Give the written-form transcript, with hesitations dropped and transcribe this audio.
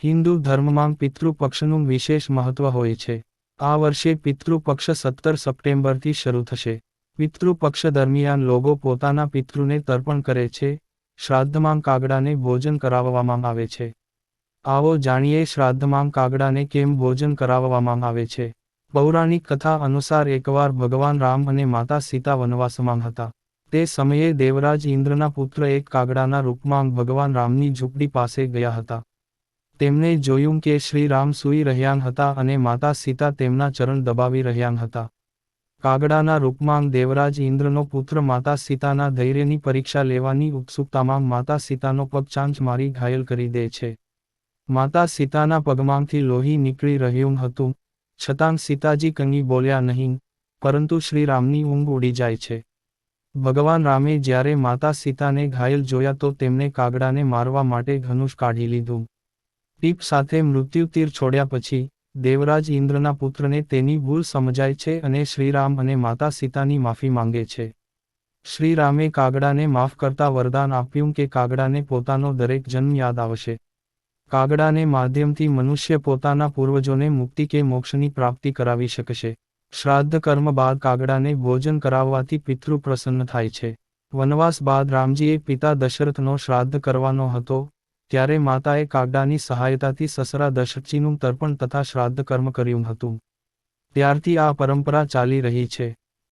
હિન્દુ ધર્મમાં પિતૃપક્ષનું વિશેષ મહત્વ હોય છે. આ વર્ષે પિતૃપક્ષ 17 સપ્ટેમ્બરથી શરૂ થશે. પિતૃપક્ષ દરમિયાન લોકો પોતાના પિતૃને તર્પણ કરે છે. શ્રાદ્ધમાં કાગડાને ભોજન કરાવવામાં આવે છે. આવો જાણીએ શ્રાદ્ધમાં કાગડાને કેમ ભોજન કરાવવામાં આવે છે. પૌરાણિક કથા અનુસાર એકવાર ભગવાન રામ અને માતા સીતા વનવાસમાં હતા. તે સમયે દેવરાજ ઇન્દ્રના પુત્ર એક કાગડાના રૂપમાં ભગવાન રામની ઝૂંપડી પાસે ગયા હતા. તેમણે જોયું કે શ્રી રામ સૂઈ રહ્યા હતા અને માતા સીતા તેમના ચરણ દબાવી રહ્યા હતા. કાગડાના રૂપમાં દેવરાજ ઇન્દ્રનો પુત્ર માતા સીતાના ધૈર્યની પરીક્ષા લેવાની ઉત્સુકતામાં માતા સીતાનો પગ ચાંચ મારી ઘાયલ કરી દે છે. માતા સીતાના પગમાંથી લોહી નીકળી રહ્યું હતું, છતાં સીતાજી કંઈ બોલ્યા નહીં, પરંતુ શ્રીરામની ઊંઘ ઉડી જાય છે. ભગવાન રામે જ્યારે માતા સીતાને ઘાયલ જોયા તો તેમણે કાગડાને મારવા માટે ધનુષ કાઢી લીધું. ટીપ સાથે મૃત્યુ તીર છોડ્યા પછી, દેવરાજ ઇન્દ્રના પુત્રને તેની ભૂલ સમજાય છે અને શ્રીરામ અને માતા સીતાની માફી માંગે છે. શ્રીરામે કાગડાને માફ કરતા વરદાન આપ્યું કે કાગડાને પોતાનો દરેક જન્મ યાદ આવશે. કાગડાને માધ્યમથી મનુષ્ય પોતાના પૂર્વજોને મુક્તિ કે મોક્ષની પ્રાપ્તિ કરાવી શકશે. શ્રાદ્ધ કર્મ બાદ કાગડાને ભોજન કરાવવાથી પિતૃ પ્રસન્ન થાય છે. વનવાસ બાદ રામજીએ પિતા દશરથનો શ્રાદ્ધ કરવાનો હતો, ત્યારે માતાએ કાગડાની સહાયતાથી સસરા દશરથજીનું તર્પણ તથા શ્રાદ્ધ કર્મ કર્યું હતું. ત્યારથી આ પરંપરા ચાલી રહી છે.